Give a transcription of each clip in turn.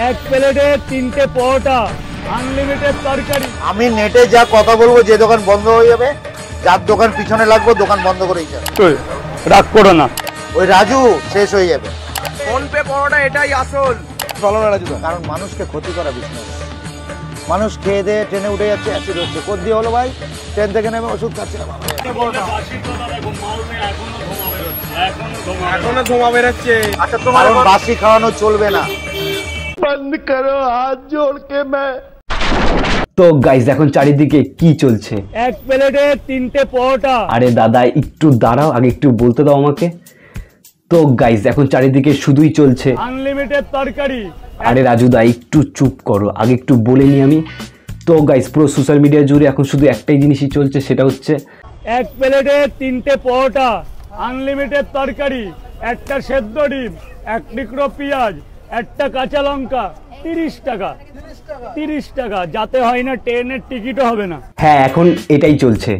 এক প্লেটে 3টে পরোটা, আনলিমিটেড তরকারি। আমি নেটে যা কথা বলবো, যে দোকান বন্ধ হয়ে যাবে, যার দোকান পিছনে লাগবে দোকান বন্ধ করেই যাবে। রাগ করো না, ওই রাজু শেষ হয়ে যাবে। ফোন পে পরোটা এটাই আসল। চলো না রাজু, কারণ মানুষকে ক্ষতি করা বিজনেস। মানুষ খেয়ে দিয়ে ট্রেনে উঠে যাচ্ছে, অ্যাসিড হচ্ছে। কোথ দিয়ে হলো ভাই? ট্রেন থেকে নেমে ওষুধ খাচ্ছে না। এখনো ধোঁয়া বেরোচ্ছে। আচ্ছা, তোমার বাসি খাওয়ানো চলবে না। বন্ধ করো হাত জোড় কে মে। তো গাইস এখন চারিদিকে কি চলছে? এক প্লেটে 3টে পরোটা। আরে দাদা একটু দাঁড়াও, আগে একটু বলতে দাও আমাকে। তো গাইস এখন চারিদিকে শুধুই চলছে আনলিমিটেড তরকারি। আরে রাজু দা একটু চুপ করো, আগে একটু বলে নি আমি। তো গাইস পুরো সোশ্যাল মিডিয়া জুড়ে এখন শুধু একটাই জিনিসই চলছে, সেটা হচ্ছে এক প্লেটে 3টে পরোটা, আনলিমিটেড তরকারি, একটা সেদ্ধ ডিম, এক টুকরো পেঁয়াজ, একটা কাঁচা লঙ্কা, 30 টাকা। 30 টাকা, যাতে হয় না ট্রেনের টিকিটও হবে না। হ্যাঁ এখন এটাই চলছে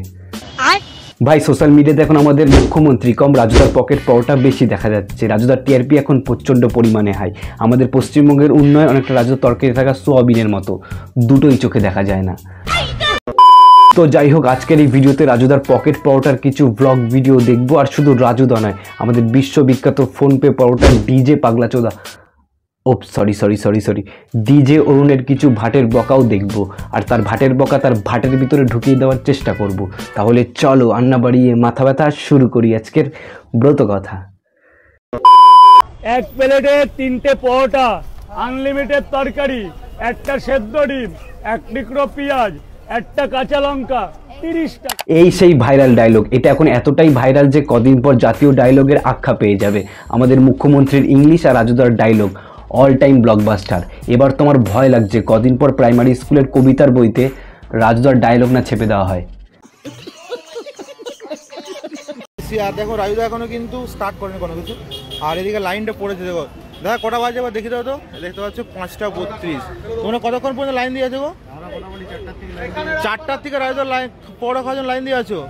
ভাই। সোশ্যাল মিডিয়াতে এখন আমাদের মুখ্যমন্ত্রী কম রাজুদার পকেট পাওয়াটা বেশি দেখা যাচ্ছে। রাজুদার টিআরপি এখন প্রচণ্ড পরিমাণে হাই। আমাদের পশ্চিমবঙ্গের উন্নয়ন অনেকটা রাজুদার তরকারি থাকা সোয়াবিনের মতো, দুটোই চোখে দেখা যায় না। তো যাই হোক, আজকের এই ভিডিওতে রাজুদার পকেট পাওয়াটার কিছু ব্লগ ভিডিও দেখবো। আর শুধু রাজুদা নয়, আমাদের বিশ্ববিখ্যাত ফোনপে পাওয়াটার ডিজে পাগলাচোদা, ও সরি ডিজে অরুণের কিছু ভাটের বকাও দেখব। আর তার ভাটের বকা তার ভাটের ভিতরে ঢুকিয়ে দেওয়ার চেষ্টা করব। তাহলে চলো আন্না বাড়িয়ে মাথা ব্যথা শুরু করি আজকের ব্রত কথা। এক প্লেটে 3টে পরোটা, আনলিমিটেড তরকারি, একটা সেদ্ধ ডিম, এক টুকরো পেঁয়াজ, একটা কাঁচা লঙ্কা, 30 টাকা। এই সেই ভাইরাল ডায়লগ। এটা এখন এতটাই ভাইরাল যে কদিন পর জাতীয় ডায়লগের আখ্যা পেয়ে যাবে। আমাদের মুখ্যমন্ত্রীর ইংলিশ আর রাজুদার ডায়লগ অল টাইম ব্লকবাস্টার। এবার তোমার ভয় লাগছে কদিন পর প্রাইমারি স্কুলের কবিতার বইতে রাজুদার ডায়লগ না ছেপে দেওয়া হয়। আর দেখো রাজুদা এখনো কিন্তু স্টার্ট করেনি কোনো কিছু। আর এদিকে লাইনটা পড়েছে, দেখো দাদা কটা বাজে এবার দেখি দাও তো। দেখতে পাচ্ছ 5টা 32। তোমরা কতক্ষণ পর্যন্ত লাইন দিয়ে আছো গো? 4টার থেকে রাজুদার লাইন পড়া খাওয়ার লাইন দিয়ে আছো।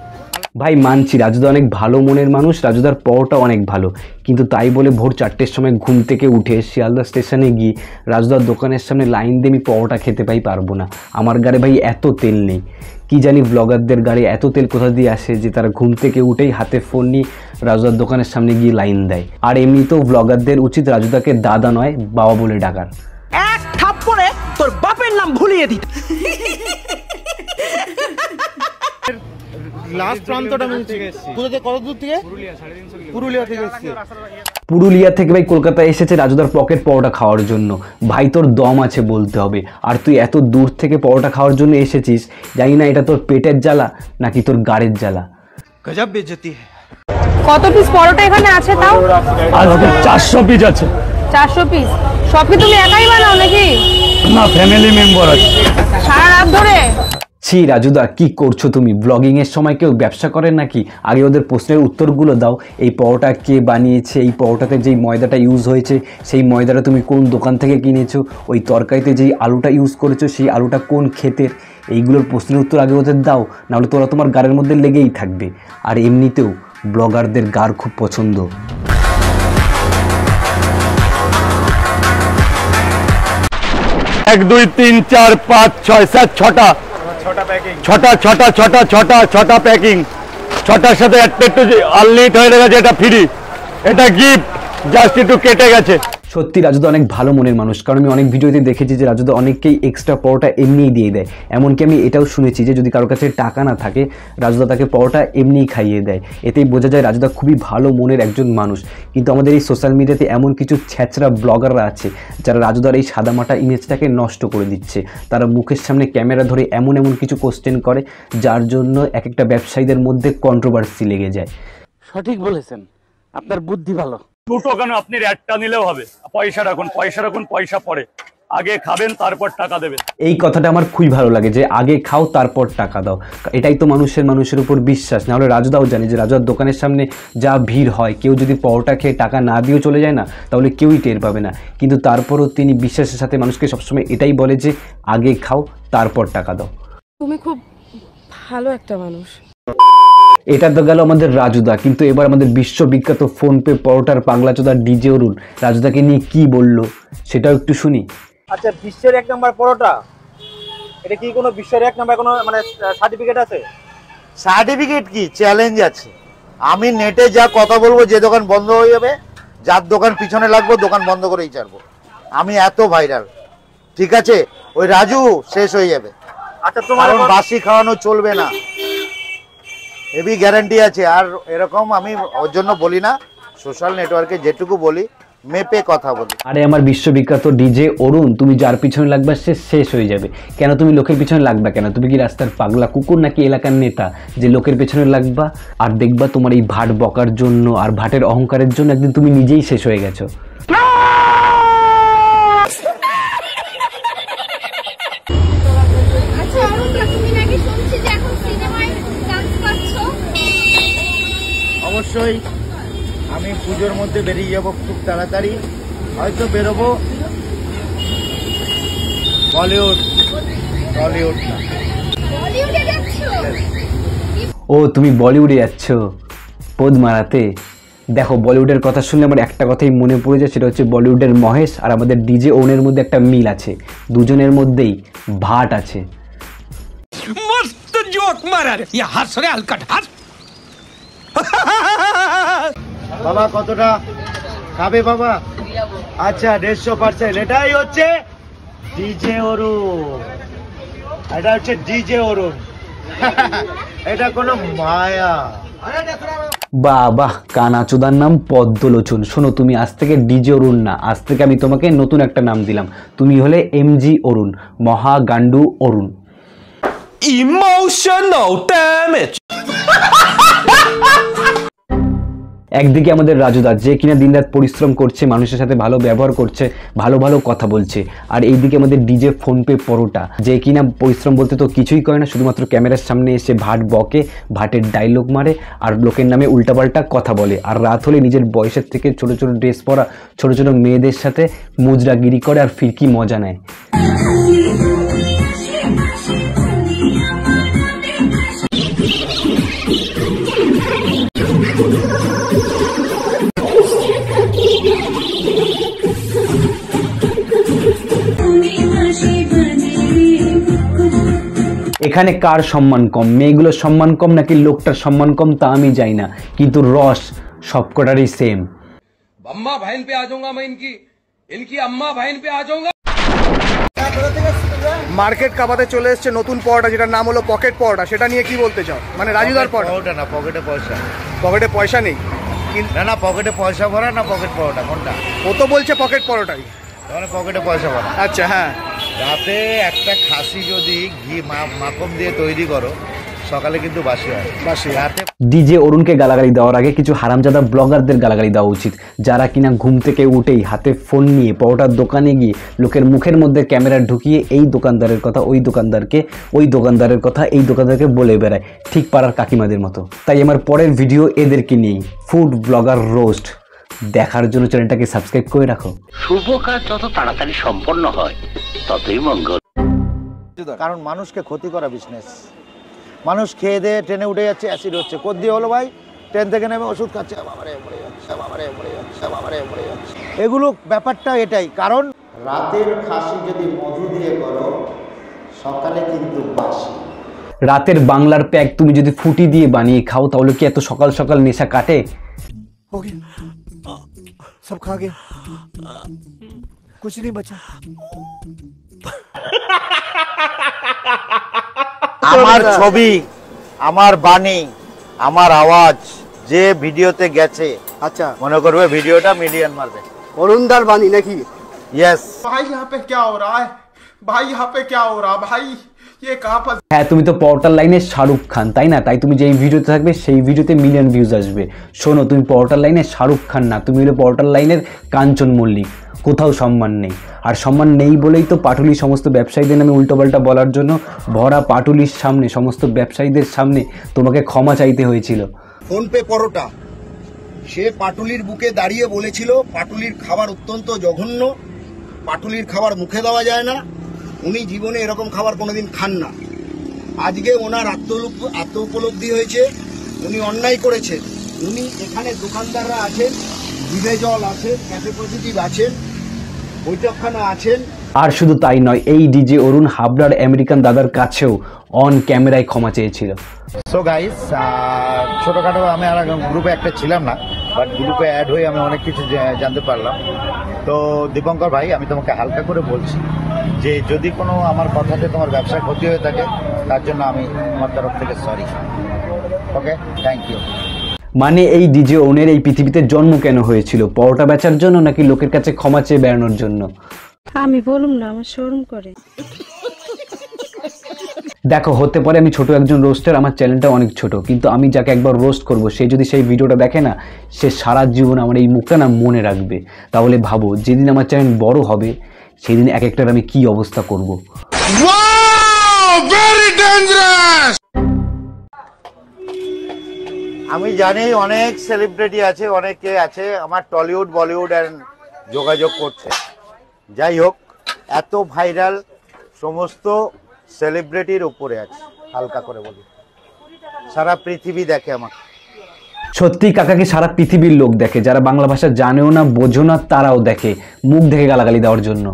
ভাই মানছি রাজুদা অনেক ভালো মনের মানুষ, রাজুদার পরোটা অনেক ভালো, কিন্তু তাই বলে ভোর 4টের সময় ঘুম থেকে উঠে শিয়ালদা স্টেশনে গিয়ে রাজুদার দোকানের সামনে লাইন দিয়ে আমি পরোটা খেতে পারবো না। আমার গাড়ি ভাই এত তেল নেই। কি জানি ব্লগারদের গাড়ি এত তেল কোথা দিয়ে আসে যে তারা ঘুম থেকে উঠেই হাতে ফোন নিয়ে রাজুদার দোকানের সামনে গিয়ে লাইন দেয়। আর এমনিতেও ব্লগারদের উচিত রাজুদাকে দাদা নয় বাবা বলে ডাকার। এক থাপ্পড়ে তোর বাপের নাম ভুলিয়ে দিত। লাস্ট প্রান্তটা কত দূর থেকে? পুরুলিয়া থেকে এসেছে। পুরুলিয়া থেকে ভাই কলকাতা এসেছে রাজুদার পকেট পরোটা খাওয়ার জন্য। ভাই তোর দম আছে বলতে হবে। আর তুই এত দূর থেকে পরোটা খাওয়ার জন্য এসেছিস, জানি না এটা তোর পেটের জ্বালা নাকি তোর গাড়ির জ্বালা। গজব বেজতি। কত পিস পরোটা এখানে আছে তাও? আজকে 400 পিস আছে। 400 পিস? সব কি তুমি একাই বানাও নাকি? না, ফ্যামিলি মেম্বার আছে। সারা রাত ধরে? ছি রাজুদা কি করছো তুমি? ব্লগিং এর সময় কেউ ব্যবসা করেন নাকি? আগে ওদের প্রশ্নের উত্তরগুলো দাও। এই পরোটা কে বানিয়েছে? এই পরোটাতে যেই ময়দাটা ইউজ হয়েছে সেই ময়দাটা তুমি কোন দোকান থেকে কিনেছো? ওই তরকারিতে যেই আলুটা ইউজ করেছো সেই আলুটা কোন ক্ষেতের? এইগুলোর প্রশ্নের উত্তর আগে ওদের দাও, নাহলে তোরা তোমার গাড়ির মধ্যে লেগেই থাকবে। আর এমনিতেও ব্লগারদের গার খুব পছন্দ। 1 2 3 4 5 6 7 6টা প্যাকিং। 6টা প্যাকিং। 6টার সাথে একটা একটু আনলিমিট হয়ে গেছে, এটা ফ্রি, এটা গিফট, জাস্ট একটু কেটে গেছে। সত্যি রাজুদা অনেক ভালো মনের মানুষ, কারণ আমি অনেক ভিডিওতে দেখেছি যে রাজুদা অনেককেই এক্সট্রা পরোটা এমনিই দিয়ে দেয়। এমনকি আমি এটাও শুনেছি যে যদি কারোর কাছে টাকা না থাকে রাজুদা তাকে পরোটা এমনিই খাইয়ে দেয়। এতেই বোঝা যায় রাজুদা খুবই ভালো মনের একজন মানুষ। কিন্তু আমাদের এই সোশ্যাল মিডিয়াতে এমন কিছু ছ্যাচরা ব্লগাররা আছে যারা রাজুদার এই সাদামাটা ইমেজটাকে নষ্ট করে দিচ্ছে। তারা মুখের সামনে ক্যামেরা ধরে এমন কিছু কোশ্চেন করে যার জন্য এক একটা ব্যবসায়ীদের মধ্যে কন্ট্রোভার্সি লেগে যায়। সঠিক বলেছেন, আপনার বুদ্ধি ভালো। দুটো কেন, আপনি একটা নিলেও হবে। পয়সা রাখুন, পয়সা পরে। আগে খাবেন তারপর টাকা দেবেন। এই কথাটা আমার খুবই ভালো লাগে যে আগে খাও তারপর টাকা দাও। এটাই তো মানুষের উপর বিশ্বাস। নাহলে রাজুদাও জানে যে রাজুদার দোকানের সামনে যা ভিড় হয়, কেউ যদি পরোটা খেয়ে টাকা না দিয়েও চলে যায় না তাহলে কেউই টের পাবে না। কিন্তু তারপরও তিনি বিশ্বাসের সাথে মানুষকে সবসময় এটাই বলে যে আগে খাও তারপর টাকা দাও। তুমি খুব ভালো একটা মানুষ। এটা তো গেল আমাদের রাজুদা, কিন্তু এবার আমাদের বিশ্ববিখ্যাত ফোনপে পরোটার পাগলাচোদা ডিজে অরুণ রাজুদাকে নিয়ে কি বললো সেটাও একটু শুনি। আচ্ছা, বিশ্বের 1 নাম্বার পরোটা, এটা কি কোনো বিশ্বের 1 নাম্বার কোনো মানে সার্টিফিকেট আছে? সার্টিফিকেট কি, চ্যালেঞ্জ আছে। আমি নেটে যা কথা বলবো, যে দোকান বন্ধ হয়ে যাবে, যার দোকান পিছনে লাগবো, দোকান বন্ধ করেই ছাড়বো। আমি এত ভাইরাল, ঠিক আছে? ওই রাজু শেষ হয়ে যাবে। আচ্ছা, তোমার বাসি খাওয়ানো চলবে না, হেভি গ্যারান্টি আছে। আর এরকম আমি ওর জন্য বলি না, সোশ্যাল নেটওয়ার্কে যেটুকু বলি মেপে কথা বলি। আরে আমার বিশ্ববিখ্যাত ডিজে অরুণ, তুমি যার পিছনে লাগবা সে শেষ হয়ে যাবে। কেন তুমি লোকের পিছনে লাগবা কেন? তুমি কি রাস্তার পাগলা কুকুর নাকি এলাকার নেতা যে লোকের পেছনে লাগবা? আর দেখবা তোমার এই ভাট বকার জন্য আর ভাটের অহংকারের জন্য একদিন তুমি নিজেই শেষ হয়ে গেছো। অবশ্যই আমি পুজোর মধ্যে বেরিয়ে যাব খুব তাড়াতাড়ি, হয়তো বেরোবো বলিউড টলিউড না। ও তুমি বলিউডে যাচ্ছ পোদ মারাতে? দেখো, বলিউডের কথা শুনলে আমার একটা কথাই মনে পড়ে যায়, সেটা হচ্ছে বলিউডের মহেশ আর আমাদের ডিজে ওনের মধ্যে একটা মিল আছে, দুজনের মধ্যেই ভাট আছে। मस्त जोक मारा रे, ये हंस रे हलकट हंस। বাবা কতটা খাবে বাবা? আচ্ছা 150%। এটাই হচ্ছে ডিজে অরুণ, এটা হচ্ছে ডিজে অরুণ। এটা কোনো মায়া। বাবা, কানাচোদার নাম পদ্মলোচন। শোনো, তুমি আজ থেকে ডিজে অরুণ না, আজ থেকে আমি তোমাকে নতুন একটা নাম দিলাম। তুমি হলে এমজি অরুণ, মহা গান্ডু অরুণ। Emotional damage. একদিকে আমাদের রাজুদা, যে কিনা দিনরাত পরিশ্রম করছে, মানুষের সাথে ভালো ব্যবহার করছে, ভালো ভালো কথা বলছে। আর এইদিকে আমাদের ডিজে ফোনপে পরোটা, যে কিনা পরিশ্রম বলতে তো কিছুই করে না, শুধুমাত্র ক্যামেরার সামনে এসে ভাট বকে, ভাটের ডায়লগ মারে আর লোকের নামে উল্টাপাল্টা কথা বলে। আর রাত হলে নিজের বয়সের থেকে ছোট ছোট ড্রেস পরা ছোট ছোট মেয়েদের সাথে মুজরাগিরি করে আর ফিরকি মজা নেয়। এখানে কার সম্মান কম, মেয়েগুলোর সম্মান কম নাকি লোকটার সম্মান কম তা আমি জানি না, কিন্তু রস সবকটারই সেম। अम्मा बहन पे आ जाऊंगा मैं, इनकी अम्मा बहन पे आ जाऊंगा। মার্কেট কাবাতে চলে এসেছে নতুন পরোটা, যেটার নাম হলো পকেট পরোটা। সেটা নিয়ে কি বলতে চাও? মানে রাজুদার পরোটা না, পকেটে পয়সা। পকেটে পয়সা নেই না না, পকেটে পয়সা ভরা না পকেট পরোটা কোনটা? ও তো বলছে পকেট পরোটাই। তাহলে পকেটে পয়সা ভরা। আচ্ছা, হ্যাঁ। রাতে একটা খাসি যদি ঘি মাখন দিয়ে তৈরি করো, সকালে কিন্তু বাসি হয়। বাসি রাতে ডিজে অরুণকে গালাগালি দেওয়ার আগে কিছু হারামজাদা ব্লগারদের গালাগালি দেওয়া উচিত, যারা কিনা ঘুম থেকে উঠেই হাতে ফোন নিয়ে পরোটার দোকানে গিয়ে লোকের মুখের মধ্যে ক্যামেরা ঢুকিয়ে এই দোকানদারের কথা ওই দোকানদারকে, ওই দোকানদারের কথা এই দোকানদারকে বলে বেড়ায়, ঠিক পাড়ার কাকিমাদের মতো। তাই আমার পরের ভিডিও এদেরকে নিয়েই, ফুড ব্লগার রোস্ট। দেখার জন্য চ্যানেলটাকে সাবস্ক্রাইব করে রাখো। শুভ কাজ যত তাড়াতাড়ি সম্পন্ন হয় ততই মঙ্গল। কারণ মানুষকে ক্ষতি করা বিজনেস। মানুষ খেয়ে দিয়ে ট্রেনে উঠে যাচ্ছে, অ্যাসিড হচ্ছে। কোদ দিয়ে হলো ভাই, ট্রেন থেকে নেমে ওষুধ খাচ্ছে, বাবারে মরে যাচ্ছে, বাবারে মরে যাচ্ছে, বাবারে মরে যাচ্ছে। এগুলো ব্যাপারটা এটাই। কারণ রাতের খাসি যদি মধু দিয়ে করো, সকালে কিন্তু বাসি। রাতের বাংলার প্যাক তুমি যদি ফুটি দিয়ে বানিয়ে খাও, তাহলে কি এত সকাল সকাল নেশা কাটে? সব খা গে, কুছ নেই বাঁচা। আমার ছবি, আমার বাণী, আমার আওয়াজ যে ভিডিওতে গেছে, আচ্ছা, মনে করবে ভিডিওটা মিলিয়ন মারবে। অরুণদার বাণী নাকি? ইয়েস। भाई यहाँ पे क्या हो रहा है? भाई यहाँ पे क्या हो रहा है? भाई ये कहाँ फंस। হ্যাঁ, তুমি তো পরোটার লাইনে শাহরুখ খান, তাই না? তাই তুমি যেই ভিডিওতে থাকবে সেই ভিডিওতে মিলিয়ন ভিউজ আসবে। শোনো, তুমি পরোটার লাইনে শাহরুখ খান না, তুমি হলো পরোটার লাইনের কাঞ্চন মল্লিক। কোথাও সম্মান নেই, আর সম্মান নেই বলেই তো পাটুলি সমস্ত ব্যবসায়ীদের নামে উল্টোপাল্টা বলার জন্য ভরা পাটুলির সামনে, সমস্ত ব্যবসায়ীদের সামনে তোমাকে ক্ষমা চাইতে হয়েছিল। ফোনপে পরোটা, সে পাটুলির বুকে দাঁড়িয়ে বলেছিল পাটুলির খাবার অত্যন্ত জঘন্য, পাটুলির খাবার মুখে দেওয়া যায় না, উনি জীবনে এরকম খাবার কোনোদিন খান না। আজকে ওনার আত্ম উপলব্ধি হয়েছে, উনি অন্যায় করেছেন। উনি এখানে দোকানদাররা আছেন, বিবে জল আছেন, ক্যাফে পজিটিভ আছেন, বৈঠকখানা আছেন, আর শুধু তাই নয়, এই ডিজে অরুণ হাবড়ার আমেরিকান দাদার কাছেও অন ক্যামেরায় ক্ষমা চেয়েছিল। সো গাইস, ছোটোখাটো আমি আর গ্রুপে একটা ছিলাম না, বাট গ্রুপে অ্যাড হয়ে আমি অনেক কিছু জানতে পারলাম। তো দীপঙ্কর ভাই, আমি তোমাকে হালকা করে বলছি যে যদি কোনো আমার কথাতে তোমার ব্যবসার ক্ষতি হয়ে থাকে, তার জন্য আমি আমার তরফ থেকে সরি। Okay, thank you. মানে এই ডিজে অরুণের এই পৃথিবীতে জন্ম কেন হয়েছিল? পরোটা বেচার জন্য নাকি লোকের কাছে ক্ষমা চেয়ে বেড়ানোর জন্য? আমি বলুম না, আমার শরম করে। দেখো, হতে পারে আমি ছোট একজন রোস্টার, আমার চ্যানেলটা অনেক ছোট, কিন্তু আমি যাকে একবার রোস্ট করব, সে যদি সেই ভিডিওটা দেখে না, সে সারা জীবন আমার এই মুখটা না মনে রাখবে। তাহলে ভাবো, যেদিন আমার চ্যানেল বড় হবে, সেদিন এক একটার আমি কি অবস্থা করব। আমি জানি অনেক সেলিব্রিটি আছে, অনেকে আছে আমার টলিউড বলিউড এন্ড যোগাযোগ করছে। যাই হোক, এত ভাইরাল সমস্ত সেলিব্রিটির উপরে আছে, হালকা করে বলি, সারা পৃথিবী দেখে আমাকে। সত্যি কাকাকে সারা পৃথিবীর লোক দেখে, যারা বাংলা ভাষা জানেও না, বোঝো না, তারাও দেখে মুখ দেখে গালাগালি দেওয়ার জন্য।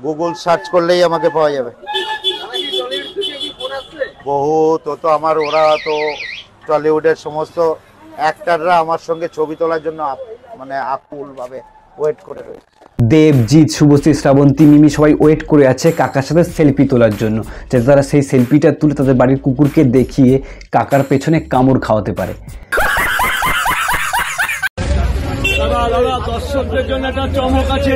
গুগল সার্চ করলেই আমাকে পাওয়া যাবে। বহুত, তো আমার ওরা তো টলিউডের সমস্ত অ্যাক্টররা আমার সঙ্গে ছবি তোলার জন্য মানে আকুল ভাবে ওয়েট করে রয়েছে। দেবজিৎ, শুভশ্রী, শ্রাবন্তী, মিমি সবাই ওয়েট করে আছে কাকার সাথে সেলফি তোলার জন্য, যাতে তারা সেই সেলফিটা তুলে তাদের বাড়ির কুকুরকে দেখিয়ে কাকার পেছনে কামড় খাওয়াতে পারে। দর্শকদের জন্য একটা চমক আছে।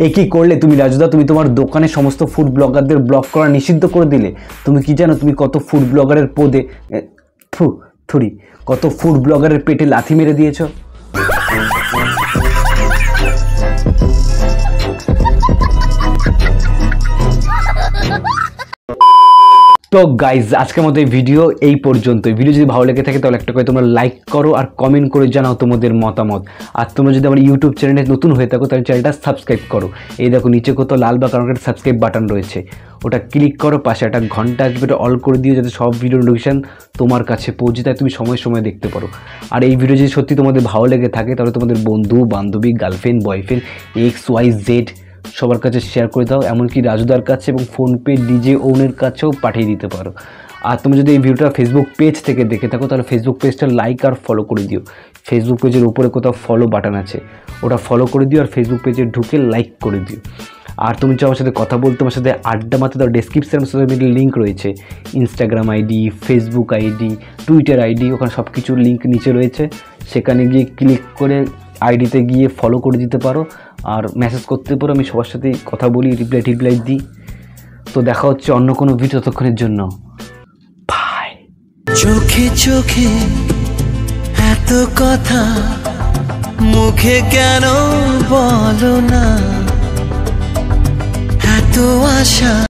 এ কি করলে তুমি রাজুদা? তুমি তোমার দোকানে সমস্ত ফুড ব্লগারদের ব্লক করা নিষিদ্ধ করে দিলে। তুমি কি জানো তুমি কত ফুড ব্লগারের পদে কত ফুড ব্লগারের পেটে লাথি মেরে দিয়েছো? তো গাইজ, আজকের মতো এই ভিডিও এই পর্যন্ত। ভিডিও যদি ভালো লেগে থাকে তাহলে একটা করে তোমরা লাইক করো আর কমেন্ট করে জানাও তোমাদের মতামত। আর তোমরা যদি আমার ইউটিউব চ্যানেলে নতুন হয়ে থাকো তাহলে চ্যানেলটা সাবস্ক্রাইব করো। এই দেখো নিচে কোথাও লাল বা কারণ একটা সাবস্ক্রাইব বাটন রয়েছে, ওটা ক্লিক করো, পাশে একটা ঘন্টা আসবে, ওটা অল করে দিও যাতে সব ভিডিও নোটিফিকেশন তোমার কাছে পৌঁছে যায়, তুমি সময় সময় দেখতে পারো। আর এই ভিডিও যদি সত্যি তোমাদের ভালো লেগে থাকে তাহলে তোমাদের বন্ধু বান্ধবী, গার্লফ্রেন্ড, বয়ফ্রেন্ড, XYZ সবার কাছে শেয়ার করে দাও, এমনকি রাজুদার কাছে এবং ফোনপে ডিজে অরুণের কাছেও পাঠিয়ে দিতে পারো। আর তুমি যদি এই ভিডিওটা ফেসবুক পেজ থেকে দেখে থাকো তাহলে ফেসবুক পেজটা লাইক আর ফলো করে দিও। ফেসবুক পেজের উপরে কোথাও ফলো বাটন আছে, ওটা ফলো করে দিও আর ফেসবুক পেজে ঢুকে লাইক করে দিও। আর তুমি চাও আমার সাথে কথা বলতে, আমার সাথে আড্ডা মারতে, তার ডেসক্রিপশনে সোশ্যাল মিডিয়ার লিঙ্ক রয়েছে, Instagram ID, Facebook ID, Twitter ID, ওখানে সব কিছুর লিঙ্ক নিচে রয়েছে। সেখানে গিয়ে ক্লিক করে আইডিতে গিয়ে ফলো করে দিতে পারো আর মেসেজ করতে পারো। আমি সবার সাথে কথা বলি, রিপ্লাই দিই। তো দেখা হচ্ছে অন্য কোনো ভিডিও, ততক্ষণের জন্য বাই। চোখে চোখে এত কথা মুখে কেন বলো না, এত আশা।